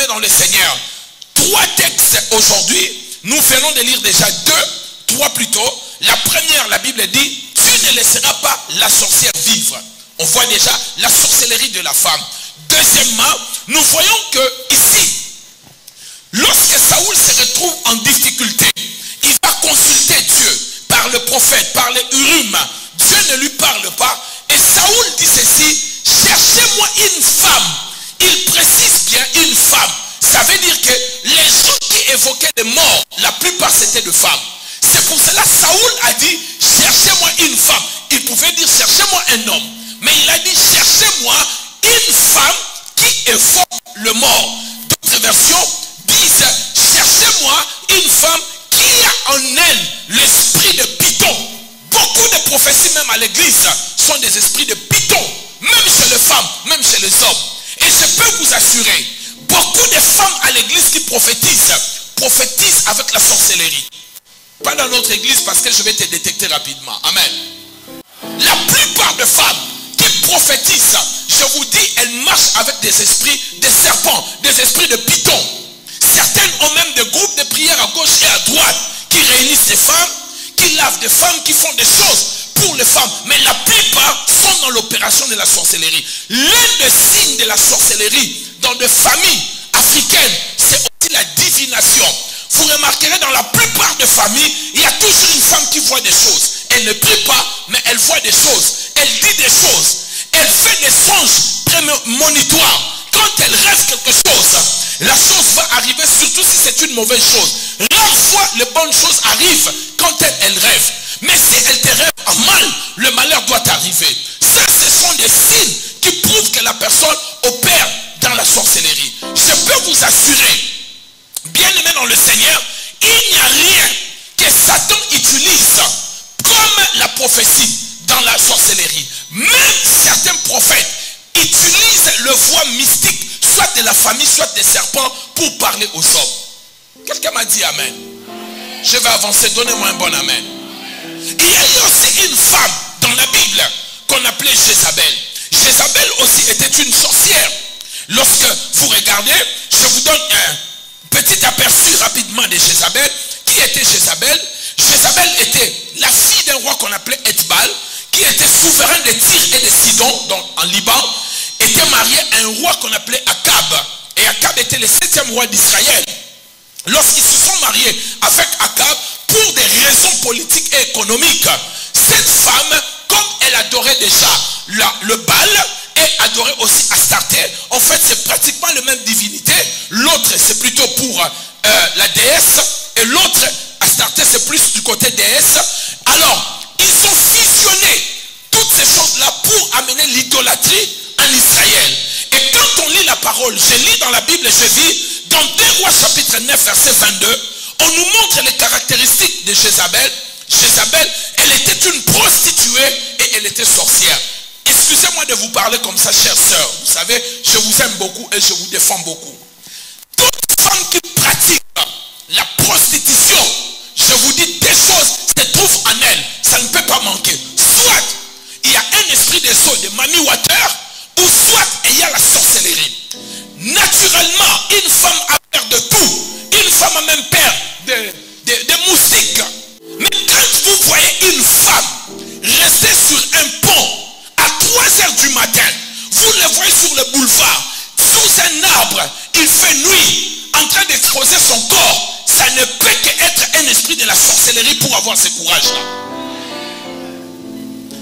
bien-aimés dans le Seigneur, 3 textes aujourd'hui. Nous venons de lire déjà 3 plutôt. La première, la Bible dit, tu ne laisseras pas la sorcière vivre. On voit déjà la sorcellerie de la femme. Deuxièmement, nous voyons que ici, lorsque Saoul se retrouve en difficulté, il va consulter Dieu par le prophète, par les Urim. Dieu ne lui parle pas. Et Saoul dit ceci, cherchez-moi une femme. Il précise bien une femme. Ça veut dire que les gens qui évoquaient des morts, la plupart c'était de femmes. C'est pour cela que Saoul a dit, cherchez-moi une femme. Il pouvait dire, cherchez-moi un homme. Mais il a dit, cherchez-moi une femme qui évoque le mort. D'autres versions disent, cherchez-moi une femme qui a en elle l'esprit de Python. Beaucoup de prophéties, même à l'église, sont des esprits de Python. Même chez les femmes, même chez les hommes. Et je peux vous assurer, beaucoup de femmes à l'église qui prophétisent avec la sorcellerie. Pas dans notre église parce que je vais te détecter rapidement. Amen. La plupart de femmes qui prophétisent, je vous dis, elles marchent avec des esprits de serpents, des esprits de python. Certaines ont même des groupes de prière à gauche et à droite qui réunissent des femmes, qui lavent des femmes, qui font des choses pour les femmes. Mais la plupart sont dans l'opération de la sorcellerie. L'un des signes de la sorcellerie dans des familles africaines, c'est aussi la divination. Vous remarquerez dans la plupart des familles, il y a toujours une femme qui voit des choses. Elle ne prie pas, mais elle voit des choses. Elle dit des choses. Elle fait des songes prémonitoires. Quand elle rêve quelque chose, la chose va arriver, surtout si c'est une mauvaise chose. Rare fois, les bonnes choses arrivent quand elle rêve. Mais si elle te rêve en mal, le malheur doit arriver. Ça, ce sont des signes qui prouvent que la personne opère dans la sorcellerie. Je peux vous assurer, bien-aimés dans le Seigneur, il n'y a rien que Satan utilise comme la prophétie dans la sorcellerie. Même certains prophètes utilisent le voix mystique, soit de la famille, soit des serpents, pour parler aux hommes. Quelqu'un m'a dit amen. Je vais avancer, donnez-moi un bon amen. Il y a eu aussi une femme dans la Bible qu'on appelait Jézabel. Jézabel aussi était une sorcière. Lorsque vous regardez, je vous donne un petit aperçu rapidement de Jézabel. Qui était Jézabel? Jézabel était la fille d'un roi qu'on appelait Ethbal, qui était souverain de Tyr et de Sidon, donc en Liban, était marié à un roi qu'on appelait Akab. Et Akab était le 7e roi d'Israël. Lorsqu'ils se sont mariés avec Akab, pour des raisons politiques et économiques, cette femme, comme elle adorait déjà le Baal et adorait aussi Astarté, en fait c'est pratiquement la même divinité. L'autre c'est plutôt pour la déesse et l'autre, Astarté, c'est plus du côté déesse. Alors, ils ont fusionné toutes ces choses-là pour amener l'idolâtrie en Israël. Et quand on lit la parole, je lis dans la Bible, je vis dans 2 Rois chapitre 9 verset 22, on nous montre les caractéristiques de Jézabel. Jézabel, elle était une prostituée et elle était sorcière. Excusez-moi de vous parler comme ça, chère sœur. Vous savez, je vous aime beaucoup et je vous défends beaucoup. Toute femme qui pratique la prostitution, je vous dis, des choses se trouvent en elle. Ça ne peut pas manquer. Soit il y a un esprit de saut de Mami Water, ou soit il y a la sorcellerie. Naturellement, une femme a peur de tout. Une femme a même peur des moustiques. Mais quand vous voyez une femme rester sur un pont à 3 heures du matin, vous le voyez sur le boulevard, sous un arbre, il fait nuit, en train d'exposer son corps, ça ne peut qu'être un esprit de la sorcellerie pour avoir ce courage-là.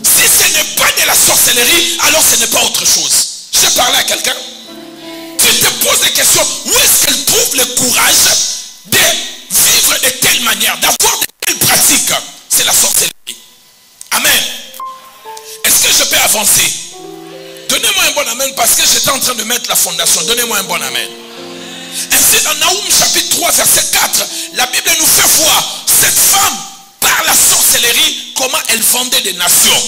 Si ce n'est pas de la sorcellerie, alors ce n'est pas autre chose. J'ai parlé à quelqu'un. Tu te poses des questions. Où est-ce qu'elle trouve le courage de vivre de telle manière, d'avoir de telles pratiques? C'est la sorcellerie. Amen. Est-ce que je peux avancer? Donnez-moi un bon amen parce que j'étais en train de mettre la fondation. Donnez-moi un bon amen. Ainsi dans Naoum chapitre 3 verset 4, la Bible nous fait voir cette femme par la sorcellerie comment elle vendait des nations.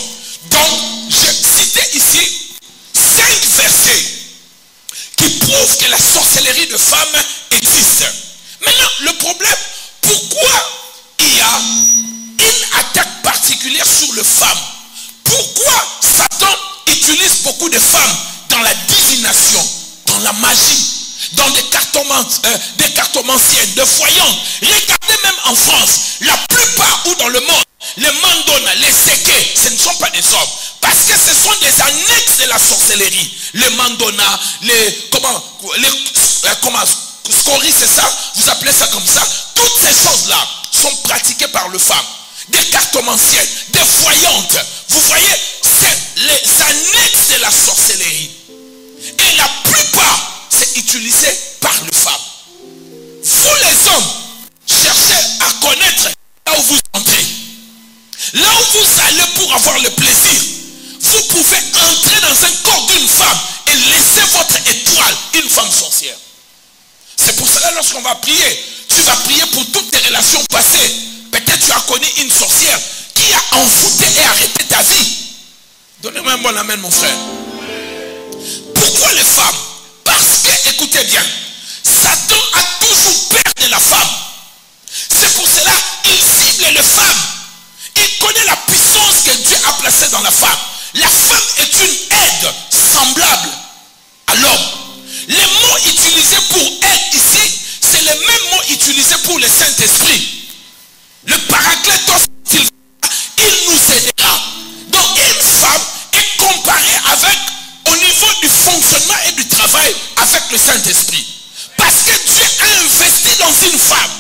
Donc j'ai cité ici 5 versets qui prouvent que la sorcellerie de femmes existe. Maintenant le problème, pourquoi il y a une attaque particulière sur les femmes? Pourquoi Satan utilise beaucoup de femmes dans la divination, dans la magie, dans des cartes des cartomanciennes, de voyantes. Regardez même en France, la plupart ou dans le monde, les mandona, les séqués, ce ne sont pas des hommes. Parce que ce sont des annexes de la sorcellerie. Les mandona, scories, c'est ça? Vous appelez ça comme ça? Toutes ces choses-là sont pratiquées par les femmes. Des cartomanciennes, des voyantes. Vous voyez, c'est les annexes de la sorcellerie. Et la plupart, c'est utilisé par les femmes. Vous les hommes, cherchez à connaître là où vous entrez. Là où vous allez pour avoir le plaisir. Vous pouvez entrer dans un corps d'une femme et laisser votre étoile, une femme sorcière. C'est pour cela, lorsqu'on va prier, tu vas prier pour toutes tes relations passées. Peut-être tu as connu une sorcière qui a envoûté et arrêté ta vie. Donnez-moi un bon amen, mon frère. Pourquoi les femmes? Parce que, écoutez bien, Satan a toujours peur de la femme. C'est pour cela qu'il cible les femmes. Il connaît la puissance que Dieu a placée dans la femme. La femme est une aide semblable à l'homme. Les mots utilisés pour aide ici, c'est les mêmes mots utilisés pour le Saint-Esprit. Le Paraclétos, il nous aidera. Donc une femme est comparée avec, au niveau du fonctionnement et du travail, avec le Saint-Esprit. Parce que Dieu a investi dans une femme.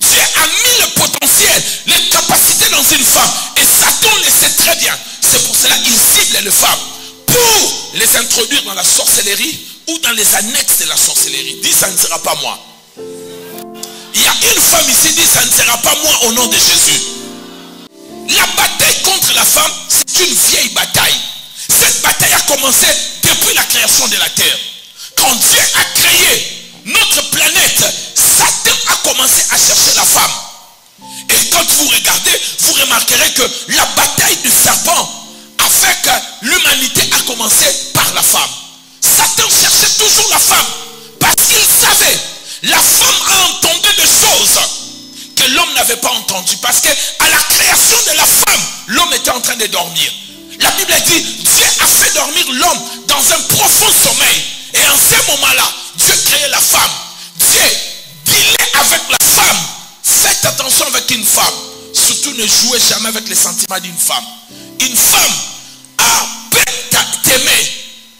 Dieu a mis le potentiel, les capacités dans une femme. Et Satan le sait très bien. C'est pour cela qu'il cible les femmes. Pour les introduire dans la sorcellerie ou dans les annexes de la sorcellerie. Dis, ça ne sera pas moi. Il y a une femme ici, dit, ça ne sera pas moi au nom de Jésus. La bataille contre la femme, c'est une vieille bataille. Cette bataille a commencé depuis la création de la terre. Quand Dieu a créé notre planète, Satan a commencé à chercher la femme. Et quand vous regardez, vous remarquerez que la bataille du serpent avec l'humanité a commencé par la femme. Satan cherchait toujours la femme parce qu'il savait, la femme a entendu des choses que l'homme n'avait pas entendues. Parce que à la création de la femme, l'homme était en train de dormir. La Bible dit, Dieu a fait dormir l'homme dans un profond sommeil. Et en ce moment-là, Dieu créait la femme. Dieu dealait avec la femme. Faites attention avec une femme. Surtout ne jouez jamais avec les sentiments d'une femme. Une femme peut t'aimer,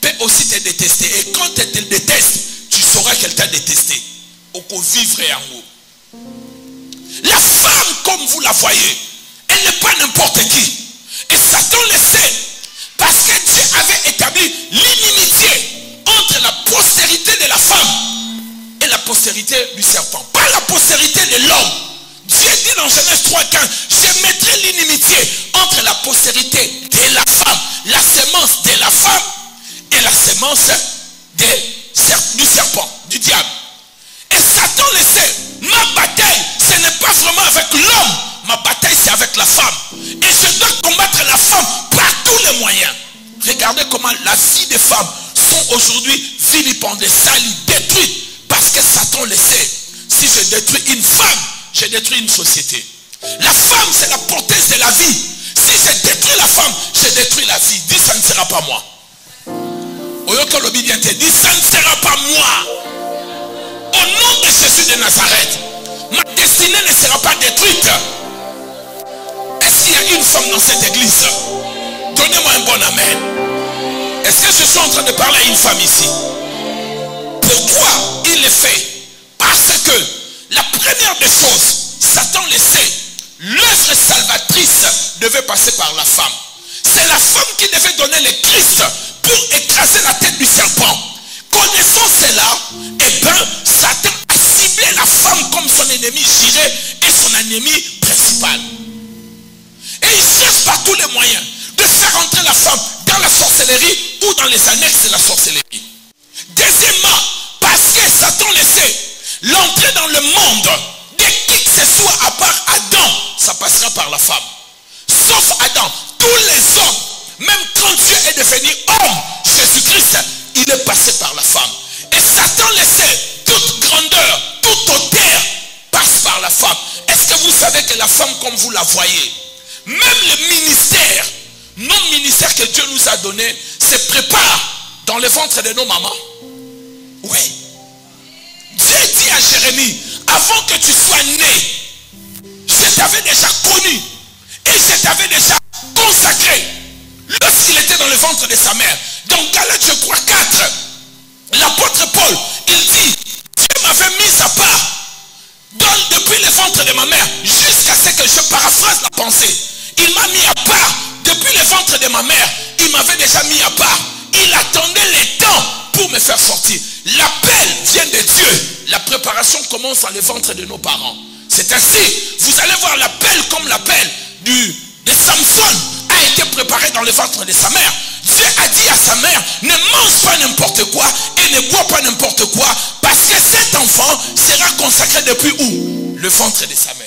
peut aussi te détester. Et quand elle te déteste, tu sauras qu'elle t'a détesté. Au vivre en haut. La femme, comme vous la voyez, elle n'est pas n'importe qui. Et Satan le sait. Parce que Dieu avait établi l'inimitié entre la postérité de la femme et la postérité du serpent. Pas la postérité de l'homme. Dieu dit dans Genèse 3:15, je mettrai l'inimitié entre la postérité de la femme, la sémence de la femme et la sémence du serpent, du diable. Et Satan le sait. Ma bataille, ce n'est pas vraiment avec l'homme. Ma bataille, c'est avec la femme. Et je dois combattre la femme par tous les moyens. Regardez comment la vie des femmes sont aujourd'hui vilipendées, salies, détruites. Parce que Satan le sait. Si je détruis une femme, je détruis une société. La femme, c'est la porteuse de la vie. Si je détruis la femme, je détruis la vie. Dis, ça ne sera pas moi. Oyoko Lobi bien te dit, ça ne sera pas moi. Au nom de Jésus de Nazareth, ma destinée ne sera pas détruite. Est-ce qu'il y a une femme dans cette église? Donnez-moi un bon amen. Est-ce que je suis en train de parler à une femme ici? Pourquoi il le fait? Parce que la première des choses, Satan le sait, l'œuvre salvatrice devait passer par la femme. C'est la femme qui devait donner le Christ pour écraser la tête du serpent. Connaissant cela, eh bien, Satan a ciblé la femme comme son ennemi juré et son ennemi principal. Et il cherche par tous les moyens de faire entrer la femme dans la sorcellerie ou dans les annexes de la sorcellerie. Deuxièmement, parce que Satan le sait, l'entrée dans le monde de qui que ce soit à part Adam, ça passera par la femme. Sauf Adam, tous les hommes, même quand Dieu est devenu homme, Jésus-Christ, il est passé par la femme. Et Satan le sait, toute grandeur, toute hauteur passe par la femme. Est-ce que vous savez que la femme, comme vous la voyez, même le ministère, nos ministères que Dieu nous a donnés, se prépare dans le ventre de nos mamans? Oui. Jérémie, avant que tu sois né, je t'avais déjà connu et je t'avais déjà consacré lorsqu'il était dans le ventre de sa mère. Dans Galates, je crois 4, l'apôtre Paul, il dit, Dieu m'avait mis à part depuis le ventre de ma mère jusqu'à ce que je paraphrase la pensée. Il m'a mis à part depuis le ventre de ma mère. Il m'avait déjà mis à part. Il attendait le temps pour me faire sortir. L'appel vient de Dieu. La préparation commence dans le ventre de nos parents. C'est ainsi, vous allez voir l'appel comme l'appel de Samson a été préparé dans le ventre de sa mère. Dieu a dit à sa mère, ne mange pas n'importe quoi et ne bois pas n'importe quoi, parce que cet enfant sera consacré depuis où? Le ventre de sa mère.